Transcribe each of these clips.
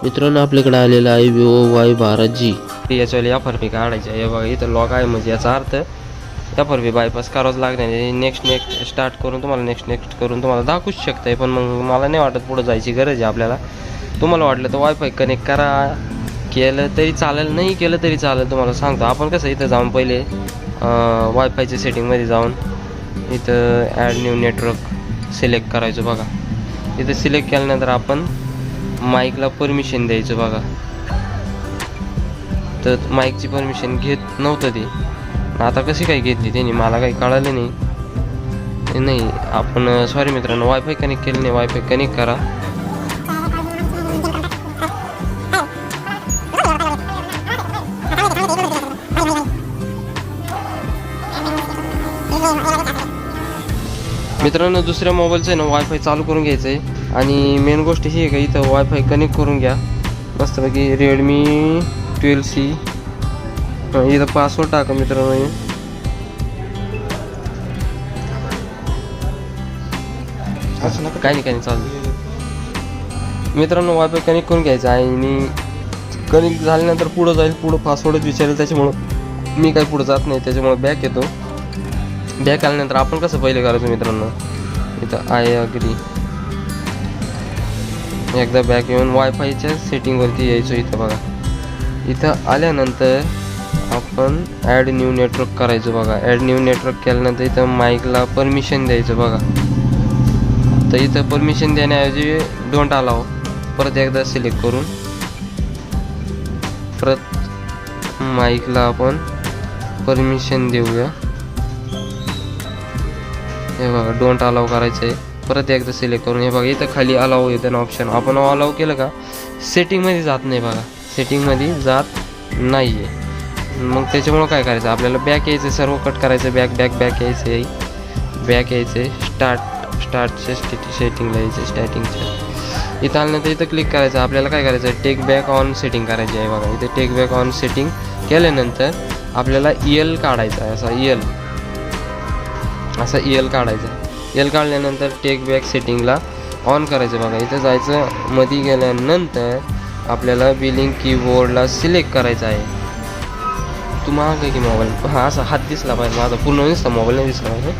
मित्रांनो आपल्याकडे आलेला आहे Vivo Y12G. याच्यावाली FRP काढायची आहे. बघा इथं लॉक आहे, म्हणजे याचा अर्थ FRP बायपास करावंच लागणार आहे. नेक्स्ट स्टार्ट करून तुम्हाला नेक्स्ट करून तुम्हाला दाखवूच शकतं, पण मग मला नाही वाटत पुढं जायची गरज आहे आपल्याला. तुम्हाला वाटलं तर वायफाय कनेक्ट करा, केलं तरी चालेल, नाही केलं तरी चालेल. तुम्हाला सांगतो आपण कसं इथं जाऊन पहिले वायफायच्या सेटिंगमध्ये जाऊन इथं ॲड न्यू नेटवर्क सिलेक्ट करायचं. बघा इथं सिलेक्ट केल्यानंतर आपण माईकला परमिशन द्यायचं. बघा तर माईकची परमिशन घेत नव्हतं ते, आता कशी काय घेतली त्यांनी मला काही कळालं नाही. आपण सॉरी मित्रांनो, वायफाय कनेक्ट केलं नाही. वायफाय कनेक्ट करा. मित्रांनो दुसऱ्या मोबाईलचं आहे ना वायफाय चालू करून घ्यायचं आहे. आणि मेन गोष्ट ही आहे का इथं वायफाय कनेक्ट करून घ्या मस्तपैकी. Redmi 12C इथं पासवर्ड टाका मित्रांनो. काही नाही चालू. मित्रांनो वायफाय कनेक्ट करून घ्यायचं आहे आणि कनेक्ट झाल्यानंतर पुढं जाईल. पुढं पासवर्डच विचारेल, त्याच्यामुळं मी काही पुढं जात नाही. त्याच्यामुळं बॅक येतो. बॅक आल्यानंतर आपण कसं पहिले करायचं मित्रांनो, इथं आय अग्री. एकदा बॅक येऊन वायफायच्या सेटिंगवरती यायचो. इथं बघा इथं आल्यानंतर आपण ॲड न्यू नेटवर्क करायचं. बघा ॲड न्यू नेटवर्क केल्यानंतर इथं माईकला परमिशन द्यायचं. बघा तर इथं परमिशन देण्याऐवजी डोंट अलाव परत एकदा सिलेक्ट करून परत माईकला आपण परमिशन देऊया. हे बघा डोंट अलाव करायचं आहे. परत एकदा सिलेक्ट करून हे बघा इथं खाली अलाव येतं ना ऑप्शन, आपण अलाव केलं का सेटिंगमध्ये जात नाही. बघा सेटिंगमध्ये जात नाही आहे. मग त्याच्यामुळं काय करायचं, आपल्याला बॅक यायचं, सर्व कट करायचं. बॅक यायचं आहे. बॅक यायचं आहे. स्टार्टच्या सेटिंगला यायचं. स्टार्टिंगच्या इथं आल्यानंतर इथं क्लिक करायचं. आपल्याला काय करायचं आहे, टेक बॅक ऑन सेटिंग करायची आहे. बघा इथे टेक बॅक ऑन सेटिंग केल्यानंतर आपल्याला EL काढायचा आहे. असा EL काढायचा. EL काढल्यानंतर टेक बॅक सेटिंगला ऑन करायचं. बघा इथं जायचं. मध्ये गेल्यानंतर आपल्याला बिलिंग कीबोर्डला सिलेक्ट करायचं आहे. तुम्हाला काय की मोबाईल हा असा हात दिसला पाहिजे माझा, पूर्ण दिसला मोबाईल नाही दिसला पाहिजे.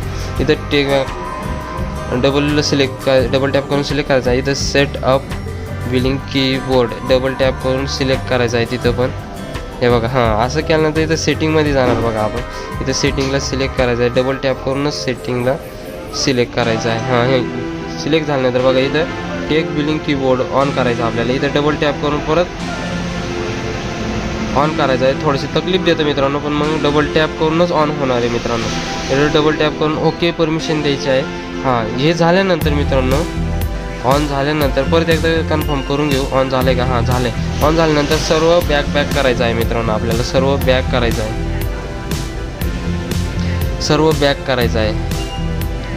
इथं टेक बॅक डबल टॅप करून सिलेक्ट करायचं आहे. इथं set up billing keyboard double tap करून सिलेक्ट करायचं आहे तिथं पण. हे बघा हां असं केल्यानंतर इथं सेटिंगमध्ये जाणार. बघा आपण इथं सेटिंगला सिलेक्ट करायचं आहे. डबल टॅप करूनच सेटिंगला सिलेक्ट करायचं आहे. हां हे सिलेक्ट झाल्यानंतर बघा इथं टेक बिलिंग कीबोर्ड ऑन करायचं आपल्याला. इथं डबल टॅप करून परत ऑन करायचं आहे. थोडीशी तकलीफ देतं मित्रांनो, पण मग डबल टॅप करूनच ऑन होणार आहे मित्रांनो. इथं डबल टॅप करून ओके परमिशन द्यायची आहे. हां हे झाल्यानंतर मित्रांनो ऑन झाल्यानंतर परत एकदा कन्फर्म करून घेऊ ऑन झालं आहे का. हां झालं आहे. ऑन झाल्यानंतर सर्व बॅक करायचं आहे मित्रांनो. आपल्याला सर्व बॅक करायचं आहे.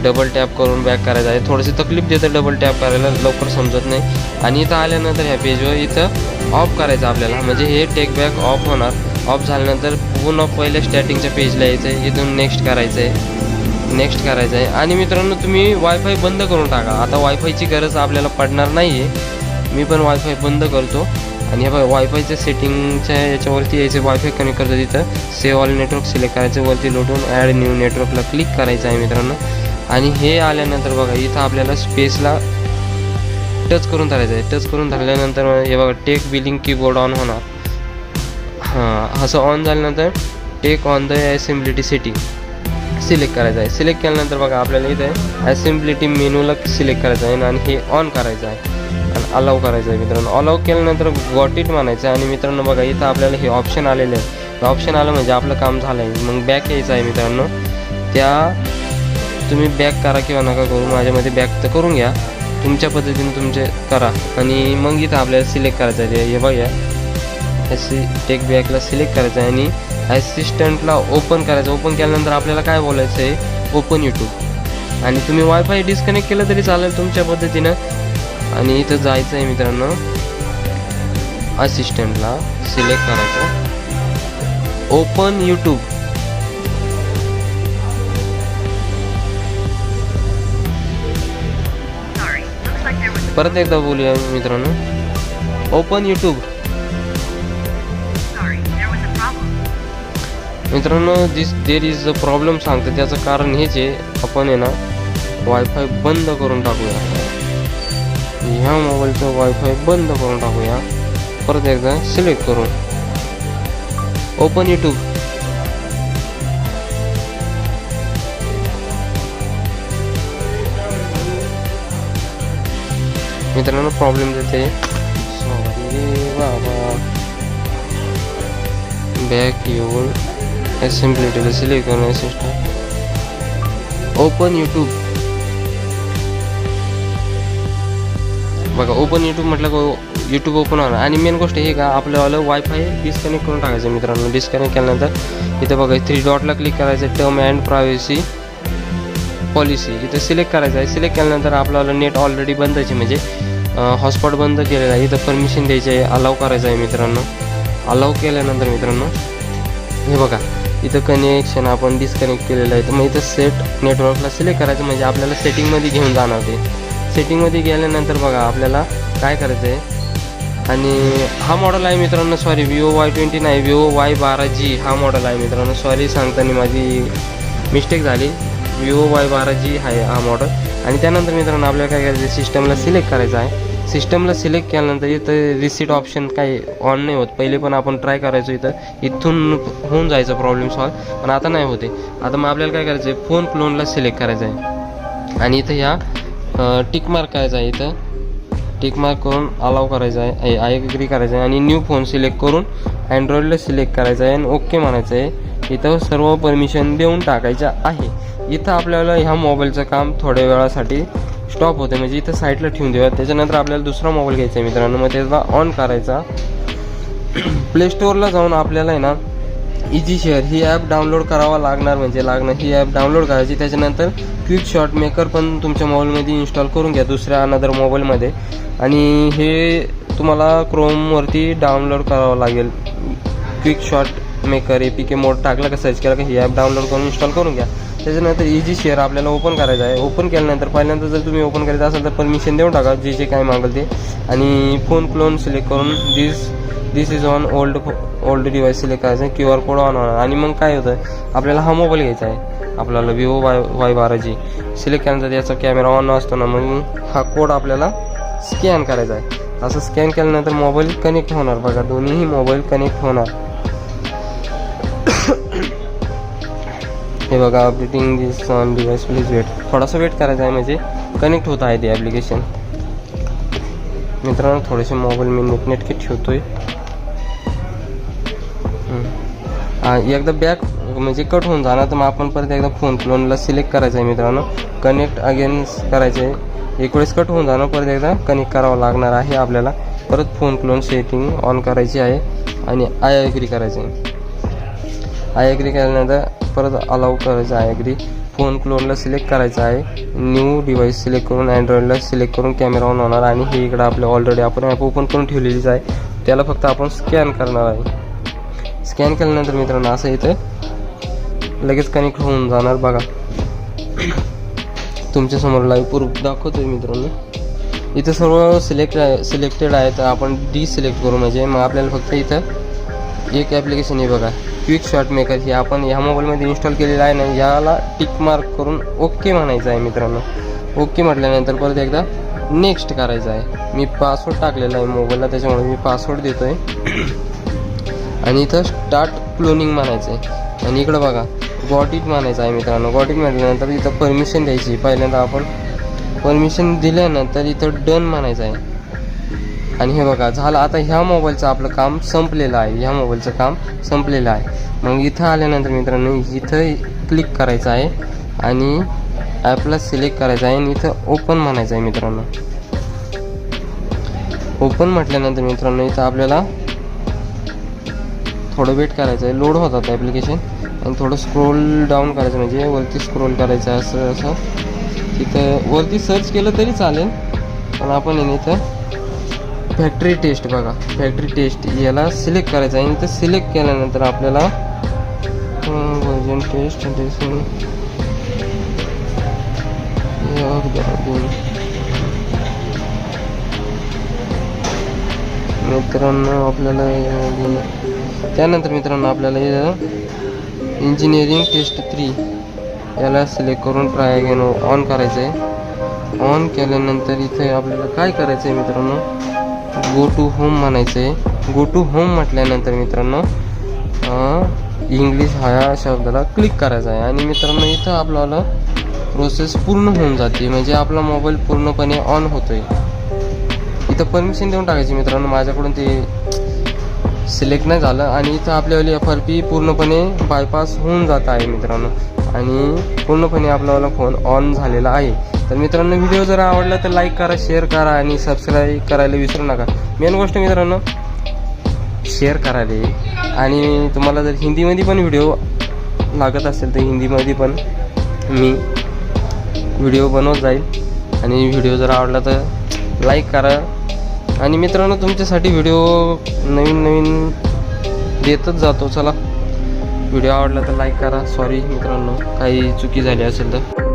डबल टॅप करून बॅक करायचं आहे. थोडीशी तकलीफ देतं डबल टॅप करायला, लवकर समजत नाही. आणि इथं आल्यानंतर ह्या पेजवर इथं ऑफ करायचं आपल्याला, म्हणजे हे टेक बॅक ऑफ होणार. ऑफ झाल्यानंतर पुन्हा पहिल्या स्टार्टिंगच्या पेजला यायचं आहे. इथून नेक्स्ट करायचं आहे. आणि मित्रांनो तुम्ही वायफाय बंद करून टाका. आता वायफायची गरज आपल्याला पडणार नाही आहे. मी पण वायफाय बंद करतो. आणि हे बघा वायफायच्या सेटिंगच्या याच्यावरती यायचं. वायफाय कनेक्ट करतो तिथं सेव्ह ऑल नेटवर्क सिलेक्ट करायचं. वरती लोटून ॲड न्यू नेटवर्कला क्लिक करायचं आहे मित्रांनो. आणि हे आल्यानंतर बघा इथं आपल्याला स्पेसला टच करून धरायचं आहे. टच करून धरल्यानंतर हे बघा टेक बिलिंग कीबोर्ड ऑन होणार. हां असं ऑन झाल्यानंतर take on the accessibility setting select करायचं आहे. सिलेक्ट केल्यानंतर बघा आपल्याला इथं असेंब्लिटी मेनूला सिलेक्ट करायचं आहे आणि हे ऑन करायचं आहे आणि अलाव करायचं आहे मित्रांनो. अलाव केल्यानंतर गॉट इट म्हणायचं आहे. आणि मित्रांनो बघा इथं आपल्याला हे ऑप्शन आलेले आहे. ऑप्शन आलं म्हणजे आपलं काम झालं आहे. मग बॅक यायचं आहे मित्रांनो. तुम्ही बॅक करा किंवा नका करू, माझ्यामध्ये बॅक तर करून घ्या. तुमच्या पद्धतीने तुमचे करा. आणि मग इथं आपल्याला सिलेक्ट करायचं आहे. हे बघा टेक बॅकला सिलेक्ट करायचं आहे आणि असिस्टंटला ओपन करायचं. ओपन केल्यानंतर आपल्याला काय बोलायचं आहे, ओपन यूट्यूब. आणि तुम्ही वायफाय डिस्कनेक्ट केलं तरी चालेल तुमच्या पद्धतीनं. आणि इथं जायचं आहे मित्रांनो, असिस्टंटला सिलेक्ट करायचं, ओपन यूट्यूब. परत एकदा बोलूया मित्रांनो, ओपन यूट्यूब. मित्रांनो देर इज अ प्रॉब्लेम सांगतं, त्याचं कारण हेच आहे. आपण आहे ना वायफाय बंद करून टाकूया. ह्या मोबाईलचं वायफाय बंद करून टाकूया. परत एकदा सिलेक्ट करून ओपन यूट्यूब. मित्रांनो प्रॉब्लेम देते, सॉरी बाबा. बॅक येऊन सिम्प्लिटीला सिलेक्ट करून सिस्टम ओपन यूट्यूब. बघा ओपन यूट्यूब म्हटलं का यूट्यूब ओपन होणार. आणि मेन गोष्ट हे का आपल्याला वायफाय डिस्कनेक्ट करून टाकायचं मित्रांनो. डिस्कनेक्ट केल्यानंतर इथं बघा 3 डॉटला क्लिक करायचं, टर्म अँड प्रायव्हसी पॉलिसी इथं सिलेक्ट करायचं आहे. सिलेक्ट केल्यानंतर आपल्याला नेट ऑलरेडी बंदच आहे, म्हणजे हॉटस्पॉट बंद केलेलं आहे. इथं परमिशन द्यायची आहे, अलाव करायचं आहे मित्रांनो. अलाव केल्यानंतर मित्रांनो हे बघा इथं कनेक्शन आपण डिस्कनेक्ट केलेलं आहे. तर मग इथं सेट नेटवर्कला सिलेक्ट करायचं, म्हणजे आपल्याला सेटिंगमध्ये घेऊन जाणार. ते सेटिंगमध्ये गेल्यानंतर बघा आपल्याला काय करायचं आहे. आणि हा मॉडेल आहे मित्रांनो, सॉरी Vivo Y20 नाही, Vivo Y12G हा मॉडेल आहे मित्रांनो. सॉरी सांगताना माझी मिस्टेक झाली. Vivo Y12G आहे हा मॉडेल. आणि त्यानंतर मित्रांनो आपल्याला काय करायचं, सिस्टमला सिलेक्ट करायचं आहे. सिस्टमला सिलेक्ट केल्यानंतर इथं रिसीट ऑप्शन काही ऑन नाही होत. पहिले पण आपण ट्राय करायचो, इथून होऊन जायचं प्रॉब्लेम सॉल्व, पण आता नाही होते. आता मग आपल्याला काय करायचं आहे, फोन क्लोनला सिलेक्ट करायचं आहे. आणि इथं ह्या टिक मार्क करायचा आहे. इथं टिक मार्क करून अलाव करायचं आहे, आय एग्री करायचं आहे. आणि न्यू फोन सिलेक्ट करून अँड्रॉइडला सिलेक्ट करायचं आहे आणि ओके म्हणायचं आहे. इथं सर्व परमिशन देऊन टाकायचं आहे. इथं आपल्याला ह्या मोबाईलचं काम थोड्या वेळासाठी स्टॉप होते, म्हणजे इथं साईडला ठेवून देऊया. त्याच्यानंतर आपल्याला दुसरा मोबाईल घ्यायचा आहे मित्रांनो. मग त्याचा ऑन करायचा. प्ले स्टोअरला जाऊन आपल्याला आहे ना इझी शेअर ही ॲप डाउनलोड करावा लागणार, म्हणजे ही ॲप डाउनलोड करायची. त्याच्यानंतर क्विक शॉट मेकर पण तुमच्या मोबाईलमध्ये इन्स्टॉल करून घ्या, दुसऱ्या अनदर मोबाईलमध्ये. आणि हे तुम्हाला क्रोमवरती डाउनलोड करावं लागेल. क्विक शॉट मेकर APK मोड टाकला का सर्च केला का ही ॲप डाउनलोड करून इन्स्टॉल करून घ्या. त्याच्यानंतर इझी शेअर आपल्याला ओपन करायचं आहे. ओपन केल्यानंतर पहिल्यांदा जर तुम्ही ओपन करायचं असेल तर परमिशन देऊन टाका, जे काय मागेल ते. आणि फोन क्लोन सिलेक्ट करून this is on old device select करायचं आहे. QR कोड ऑन होणार. आणि मग काय होतं, आपल्याला हा मोबाईल घ्यायचा आहे आपल्याला Vivo Y12G. सिलेक्ट केल्यानंतर याचा कॅमेरा ऑन असतो ना, मग हा कोड आपल्याला स्कॅन करायचा आहे. असं स्कॅन केल्यानंतर मोबाईल कनेक्ट होणार. बघा दोन्हीही मोबाईल कनेक्ट होणार. हे बघा updating this on device, please wait. थोडासा वेट करायचा आहे, म्हणजे कनेक्ट होत आहे ते ॲप्लिकेशन. मित्रांनो थोडेसे मोबाईल मी नेटके ठेवतोय. एकदा बॅक म्हणजे कट होऊन जाणार, तर मग आपण परत एकदा फोन क्लोनला सिलेक्ट करायचं आहे मित्रांनो. कनेक्ट अगेन करायचं आहे. एक वेळेस कट होऊन जाणार, परत एकदा कनेक्ट करावं लागणार आहे आपल्याला. परत फोन क्लोन सेटिंग ऑन करायची आहे आणि आय एग्री करायचं आहे. आय एग्री केल्यानंतर परत अलाव करायचं आहे एग्री. फोन क्लोनला सिलेक्ट करायचं आहे. न्यू डिव्हाइस सिलेक्ट करून अँड्रॉइडला सिलेक्ट करून कॅमेरा ऑन होणार. आणि हे इकडं आपलं ऑलरेडी आपण ॲप ओपन करून ठेवलेलीच आहे, त्याला फक्त आपण स्कॅन करणार आहे. स्कॅन केल्यानंतर मित्रांनो असं इथं लगेच कनेक्ट होऊन जाणार. बघा तुमच्यासमोर लाईव्ह प्रूफ दाखवतोय मित्रांनो. इथं सर्व सिलेक्टेड आहे, तर आपण डिसिलेक्ट करू, म्हणजे मग आपल्याला फक्त इथं एक ॲप्लिकेशन आहे बघा क्विक शॉट मेकर. ही आपण ह्या मोबाईलमध्ये इन्स्टॉल केलेलं आहे ना, याला टिक मार्क करून ओके म्हणायचं आहे मित्रांनो. ओके म्हटल्यानंतर परत एकदा नेक्स्ट करायचं आहे. मी पासवर्ड टाकलेला आहे मोबाईलला, त्याच्यामुळे मी पासवर्ड देतो आहे. आणि इथं स्टार्ट क्लोनिंग म्हणायचं आहे. आणि इकडं बघा गॉट इट म्हणायचं आहे मित्रांनो. गॉट इट म्हटल्यानंतर इथं परमिशन द्यायची. पहिल्यांदा आपण परमिशन दिल्यानंतर इथं डन म्हणायचं आहे. आणि हे बघा झालं. आता ह्या मोबाईलचं आपलं काम संपलेलं आहे. ह्या मोबाईलचं काम संपलेलं आहे. मग इथं आल्यानंतर मित्रांनो इथं क्लिक करायचं आहे आणि ॲपला सिलेक्ट करायचं आहे आणि इथं ओपन म्हणायचं आहे मित्रांनो. ओपन म्हटल्यानंतर मित्रांनो इथं आपल्याला थोडं वेट करायचं आहे. लोड होतात ॲप्लिकेशन. आणि थोडं स्क्रोल डाऊन करायचं, म्हणजे वरती स्क्रोल करायचं आहे असं. तिथं वरती सर्च केलं तरी चालेल, पण आपण इथं फॅक्टरी टेस्ट बघा, फॅक्टरी टेस्ट याला सिलेक्ट करायचं आहे. इथं सिलेक्ट केल्यानंतर आपल्याला व्हर्जन टेस्ट मित्रांनो आपल्याला त्यानंतर मित्रांनो आपल्याला इंजिनिअरिंग टेस्ट 3 याला सिलेक्ट करून ट्राय अगेन ऑन करायचं आहे. ऑन केल्यानंतर इथे आपल्याला काय करायचं आहे मित्रांनो, गो टू होम म्हणायचं आहे. गो टू होम म्हटल्यानंतर मित्रांनो इंग्लिश ह्या शब्दाला क्लिक करायचं आहे आणि मित्रांनो इथं आपल्याला प्रोसेस पूर्ण होऊन जाते, म्हणजे आपला मोबाईल पूर्णपणे ऑन होतोय. इथं परमिशन देऊन टाकायची मित्रांनो, माझ्याकडून ते सिलेक्ट नाही झालं आणि इथं आपल्यावाली FRP पूर्णपणे बायपास होऊन जात आहे मित्रांनो आणि पूर्णपणे आपल्याला फोन ऑन झालेला आहे. तर मित्रांनो व्हिडिओ जर आवडला तर लाईक करा, शेअर करा आणि सबस्क्राईब करायला विसरू नका. मेन गोष्ट मित्रांनो शेअर करायला, आणि तुम्हाला जर हिंदीमध्ये पण व्हिडिओ लागत असेल तर हिंदीमध्ये पण मी व्हिडिओ बनवत जाईल. आणि व्हिडिओ जर आवडला तर लाईक करा आणि मित्रांनो तुमच्यासाठी व्हिडिओ नवीन देतच जातो. चला व्हिडिओ आवडला तर लाईक करा. सॉरी मित्रांनो काही चुकी झाली असेल तर.